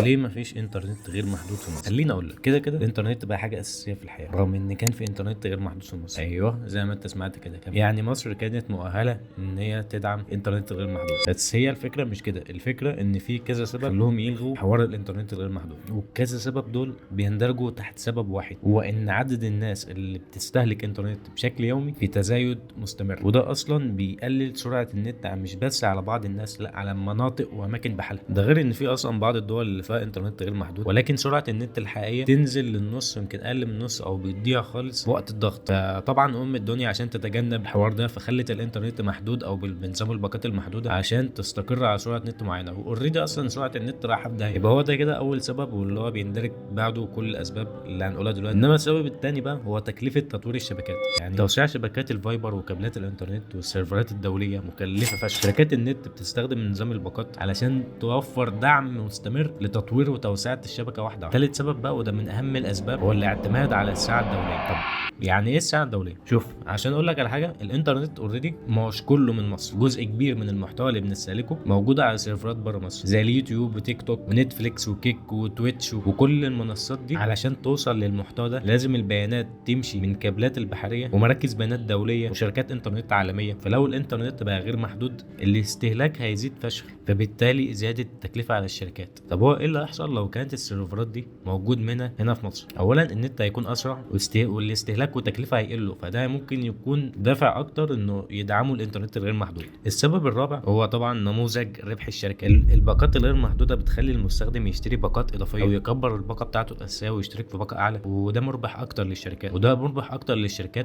ليه مفيش انترنت غير محدود في مصر؟ خليني اقول لك، كده كده الانترنت بقى حاجه اساسيه في الحياه، رغم ان كان في انترنت غير محدود في مصر. ايوه زي ما انت سمعت كده، كمان يعني مصر كانت مؤهله ان هي تدعم انترنت غير محدود. بس هي الفكره مش كده، الفكره ان في كذا سبب خلوهم يلغوا حوار الانترنت الغير محدود، وكذا سبب دول بيندرجوا تحت سبب واحد، هو ان عدد الناس اللي بتستهلك انترنت بشكل يومي في تزايد مستمر، وده اصلا بيقلل سرعه النت مش بس على بعض الناس، لا على مناطق واماكن بحالها. ده غير ان في اصلا بعض الدول اللي فيها انترنت غير محدود ولكن سرعه النت الحقيقيه تنزل للنص، يمكن اقل من النص او بتضيع خالص وقت الضغط. فطبعا الدنيا عشان تتجنب الحوار ده فخلت الانترنت محدود او بنظام الباقات المحدوده عشان تستقر على سرعه نت معينه، واوريدي اصلا سرعه النت راح ابدا، يبقى هو ده كده اول سبب، واللي هو بيندرج بعده كل الاسباب اللي هنقولها دلوقتي. انما السبب الثاني بقى هو تكلفه تطوير الشبكات، يعني توسيع شبكات الفايبر وكابلات الانترنت والسيرفرات الدوليه مكلفه فشخ. شركات النت بتستخدم نظام الباقات علشان توفر دعم مستمر لتطوير وتوسعه الشبكه واحده. ثالث سبب بقى وده من اهم الاسباب هو الاعتماد على الساعه الدوليه. طب يعني ايه الساعه الدوليه؟ شوف عشان اقول لك على حاجه، الانترنت اوريدي مش كله من مصر، جزء كبير من المحتوى اللي بنستهلكه موجود على سيرفرات بره مصر زي اليوتيوب وتيك توك ونتفليكس وكيك وتويتش وكل المنصات دي. علشان توصل للمحتوى ده لازم البيانات تمشي من كابلات البحريه ومراكز بيانات دوليه وشركات انترنت عالميه. فلو الانترنت بقى غير محدود الاستهلاك هيزيد فشخ، فبالتالي زياده التكلفه على الشركات. طب هو ايه اللي هيحصل لو كانت السيرفرات دي موجود منها هنا في مصر؟ اولا النت هيكون اسرع والاستهلاك والتكلفه هيقلوا، فده ممكن يكون دافع اكتر انه يدعموا الانترنت الغير محدود. السبب الرابع هو طبعا نموذج ربح الشركات. الباقات الغير محدوده بتخلي المستخدم يشتري باقات اضافيه او يكبر الباقه بتاعته الاساسيه ويشترك في باقه اعلى، وده مربح اكتر للشركات.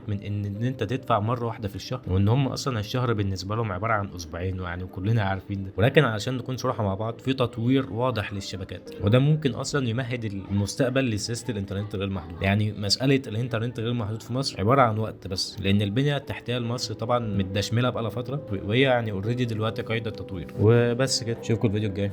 من ان انت تدفع مره واحده في الشهر، وان هم اصلا الشهر بالنسبه لهم عباره عن اسبوعين يعني، وكلنا عارفين ده. ولكن علشان نكون صراحه مع بعض، في تطوير واضح للشبكات، وده ممكن اصلا يمهد المستقبل لسياسه الانترنت غير محدود. يعني مساله الانترنت غير محدود في مصر عباره عن وقت بس، لان البنيه التحتيه لمصر طبعا متدشمله بقالها فتره، وهي يعني اوريدي دلوقتي قيد التطوير. وبس كده، اشوفكم الفيديو الجاي.